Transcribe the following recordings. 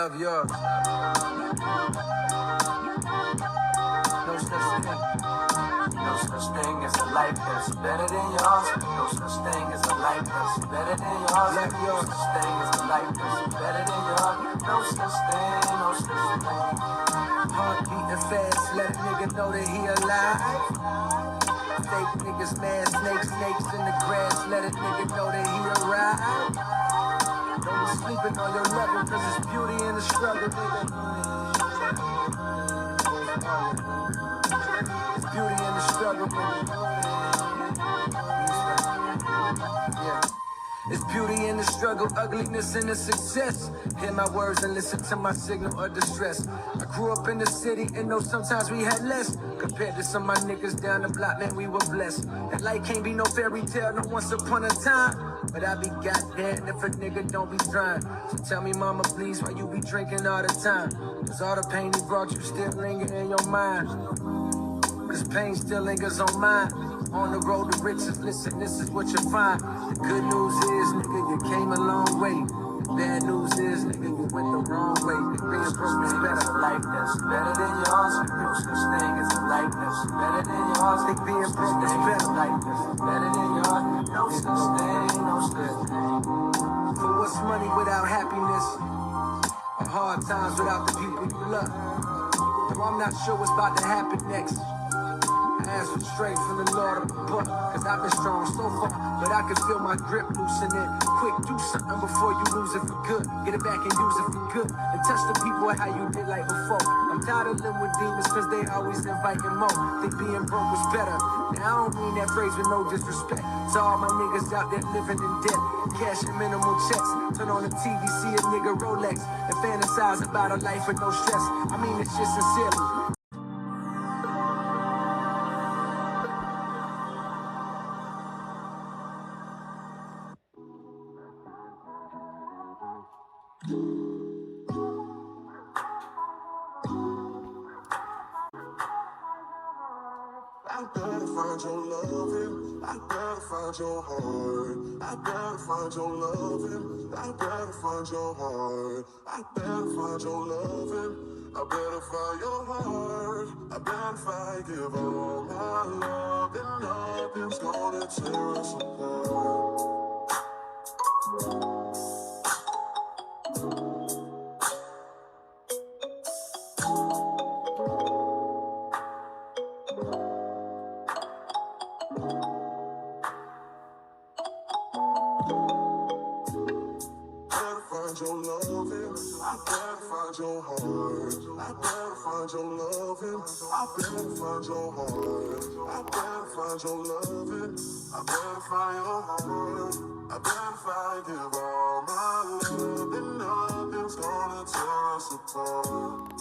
love yours. No such thing. No such thing as a life that's better than yours. No such thing as a life that's better than yours. Love yours. No such thing as a life that's better than yours. No such thing, no such thing. Heart beating fast, let a nigga know that he alive. Fake niggas mad, snakes in the grass, let a nigga know that he arrived. Don't be sleeping on your loving, cause it's beauty in the struggle, nigga. It's beauty in the struggle, yeah. It's beauty in the struggle, ugliness in the success. Hear my words and listen to my signal of distress. I grew up in the city and know sometimes we had less. Compared to some of my niggas down the block, man, we were blessed. That life can't be no fairy tale, no once upon a time. But I be goddamn if a nigga don't be trying. So tell me, mama, please, why you be drinking all the time? Cause all the pain he brought you still linger in your mind. Cause pain still lingers on mine. On the road to riches, listen, this is what you find. The good news is, nigga, you came a long way. The bad news is, nigga, you went the wrong way. Being broke is better. A life that's better than yours. No such thing as a life that's better than yours. Think being broke is better. Life that's better than yours. No such thing, no such thing. For what's money without happiness? Or hard times without the people you love? Though I'm not sure what's about to happen next. I ask for strength from the Lord up above, cause I've been strong so far, but I can feel my grip loosening. Quick, do something before you lose it for good. Get it back and use it for good, and touch the people how you did like before. I'm tired of living with demons cause they always inviting more. Think being broke was better. Now I don't mean that phrase with no disrespect to all my niggas out there living in debt, cashing minimal checks. Turn on the TV, see a nigga Rolex, and fantasize about a life with no stress. I mean it's just sincerely. I better find your loving, I better find your heart. I better find your loving, I better find your heart. I better find your loving, I better find your heart. I better find, give all my love, and nothing's gonna tear us apart. Your loving, I better find your heart. I better find your loving, I better find your heart. I better find your loving, I better find your heart. I better find, give all my love, and nothing's gonna tear us apart.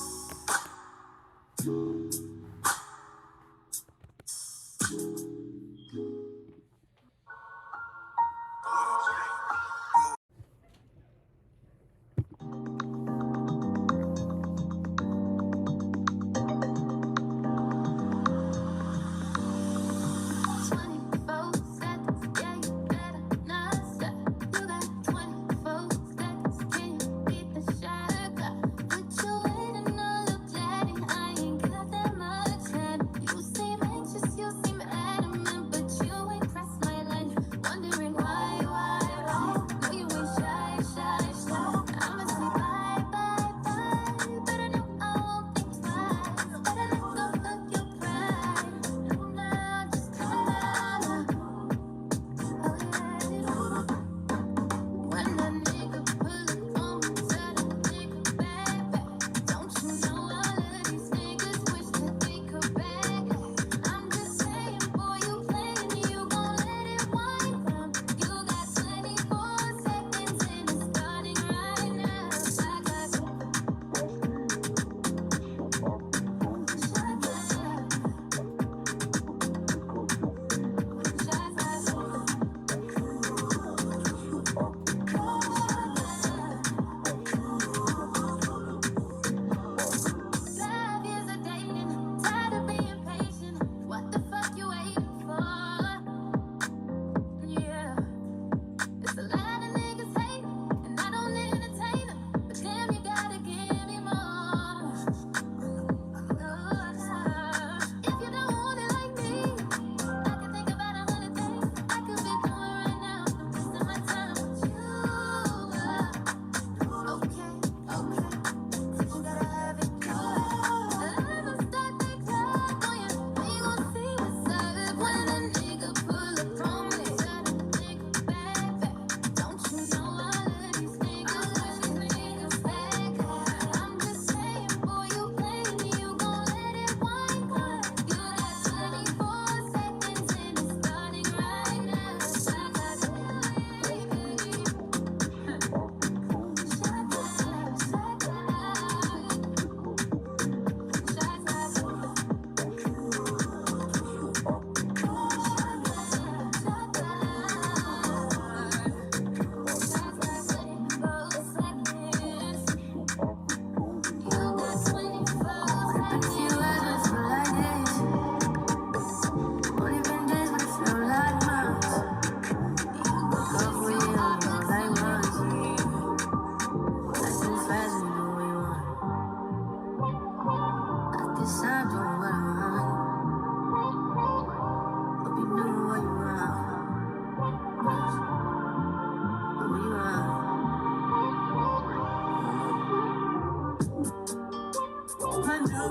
You seem anxious, you seem mad.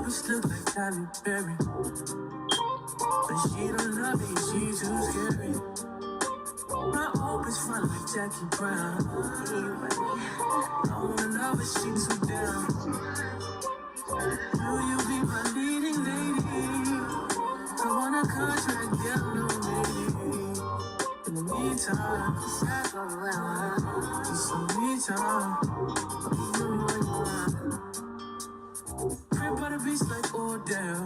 bitch look like Halle Berry, but she don't love me, she too scary. My old bitch front like Jackie Brown. I wanna love her, she too down. Will you be my leading lady? I wanna contract, get no lady. In the meantime, I go around. It's the meantime. You know what you want. Crib by the beach like Odell.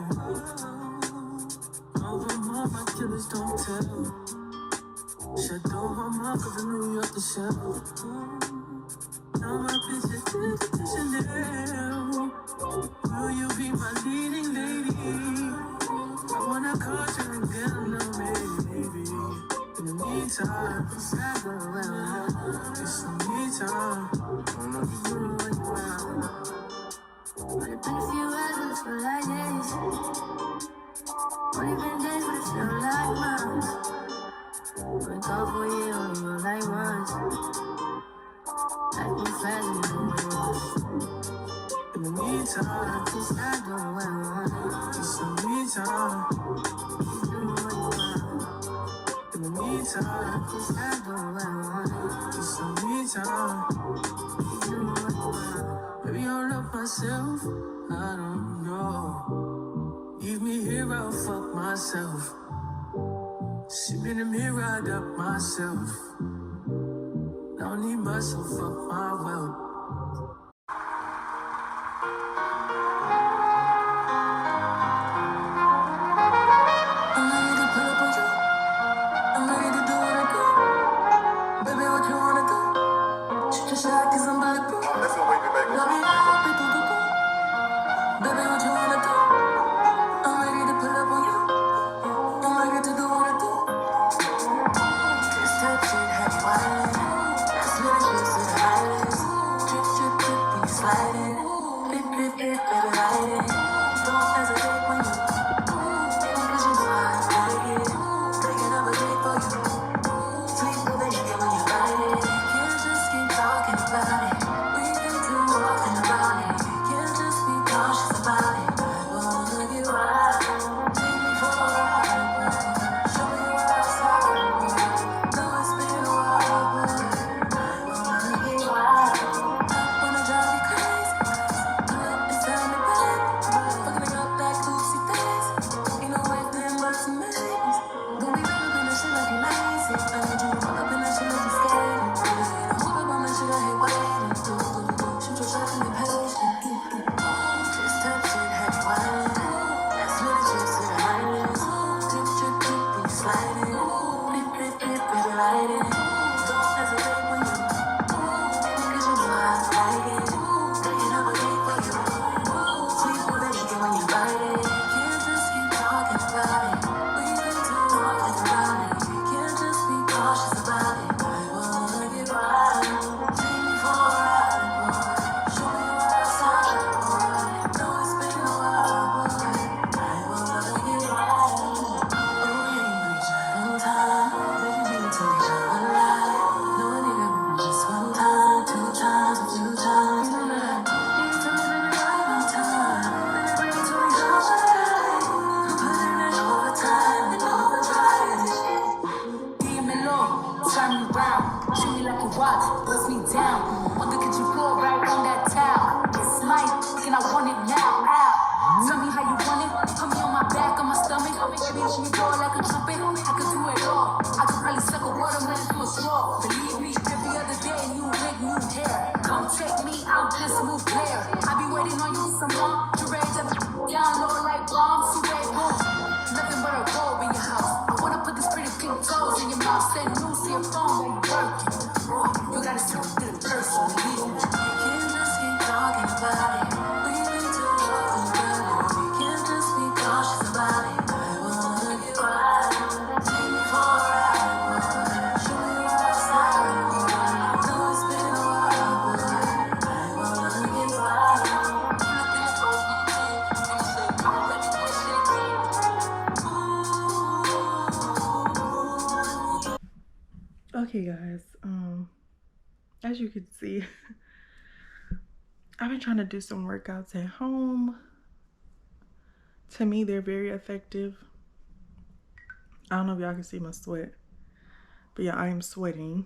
Over my killers don't tell. Shadow my mark of New York to shelf. Now my bitch is addicted to Chanel. Will you be my leading lady? I wanna call you and get a little baby. In the meantime, I go around. It's the meantime. You know what you want. But it's been a few hours, feel like days. Only been days, but it feel like months. Wake up for you, only feel like once. Like we fast and do what it was. In the meantime, just I go where I want. It's the meantime. You do what you want. In the meantime, just I go where I want. It's the meantime. You do what you want. Maybe I'll love myself. I don't know. Leave me here, I'll fuck myself. Sit in the mirror, I doubt myself. Don't need myself, fuck my wealth. I'm ready to pull up on you. I'm ready to do what I do. Baby, what you wanna do? Shoot your shot, cause I'm bulletproof. That's what we be making. Love me up, baby, what you wanna do? I'm ready to pull up on you. I'm ready to do what I do. This type shit has violence. That's when it gets to the highest. Drip, drip, drip, when you sliding. Drip, drip, drip, baby, ride it. Don't hesitate when you cause you know I like it. Breaking up a day for you. Sweet with a nigga when you ride it. Can't just keep talking about it. We can do walking about it. Can't just be cautious about it. I wanna get wild. Take me for a ride. Show me where outside. Know it's been a while, but I wanna get wild. I wanna drive you crazy. Pull up and tell me, babe. Fucking up that goofy face. Ain't no way nothing but some maze. Don't be wrapped up in that shit like you lazy. I need you to walk up in that shit like you scared. Don't whip up on that shit, I hate waiting. Shoot your shot and be patient. This type shit has violence. That's when it gets to the highest. Drip, drip, drip when you sliding. Drip, drip, drip, baby, ride it. Don't hesitate when you cause you know I like it. Breaking up a day for you. Sweet with a nigga when you ride it. Can't just keep talking about it. We can do walking around it. Can't just be cautious about it. I wanna get wild. Take me for a ride, boy. Show me where outside, boy. Know it's been a while, boy. I wanna get wild. Oh, yeah, you reach one time. Baby, give it to me just one night. No, I need it just one time, two times, a few times. You know that. You tell me that you're right on time. Baby, bring it to me just one night. I'm putting in overtime and overdrive. Dímelo, turn me round, shoot me like a watch, bust me down. Wonder could you go right on that towel? It's mine, and I want it now. Ow. Tell me how you want it. Put me on my back, on my stomach. Baby, let me go like a trumpet. I could do it all. I could probably suck a watermelon through a straw. Believe me, every other day you make new hair. Come take me out, this move player. I be waiting on you some more. You ready to down low like bombs, so red boom. Nothing but a robe in your house. I wanna put these pretty pink toes in your mouth. Send news to your phone while you working. Boy, you gotta step to the first one. Can't just keep talking about it. We can do walking around it. We can't just be cautious about it. I wanna get wild. Take me for a ride, boy. Show me where outside, boy. Know it's been a while, boy. I wanna get wild. Okay, guys, as you can see, I've been trying to do some workouts at home, To me, they're very effective. I don't know if y'all can see my sweat, but yeah, I am sweating.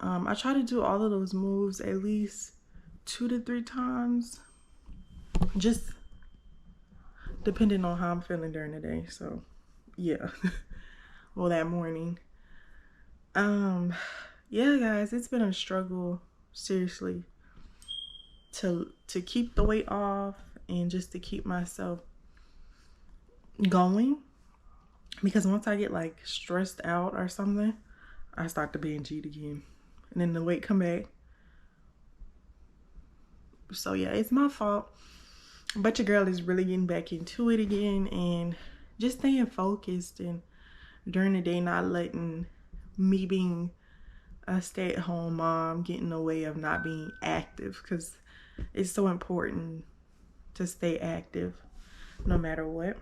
I try to do all of those moves at least 2 to 3 times, just depending on how I'm feeling during the day. So yeah. Well, that morning. Yeah, guys, it's been a struggle, seriously, to keep the weight off and just to keep myself going, because once I get like stressed out or something, I start to binge eat again, and then the weight come back. So yeah, it's my fault, but your girl is really getting back into it again and just staying focused, and during the day not letting me being a stay-at-home mom get in the way of not being active, because it's so important to stay active no matter what.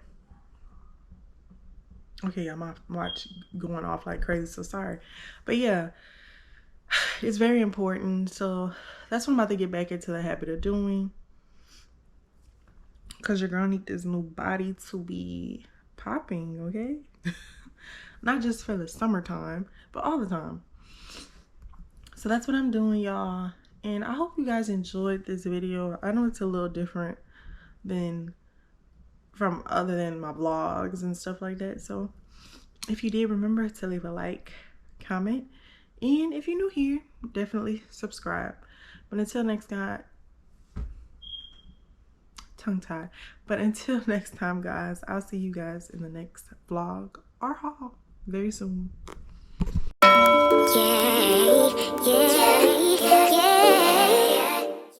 Okay, I'm off watch going off like crazy, so sorry. But yeah, it's very important. So that's what I'm about to get back into the habit of doing, because your girl need this new body to be popping, okay? Not just for the summertime, but all the time. So that's what I'm doing, y'all. And I hope you guys enjoyed this video. I know it's a little different than from other than my vlogs and stuff like that. So if you did, remember to leave a like, comment, and if you're new here, definitely subscribe. But until next time, tongue-tied. But until next time, guys, I'll see you guys in the next vlog or haul very soon. Yeah, yeah, yeah.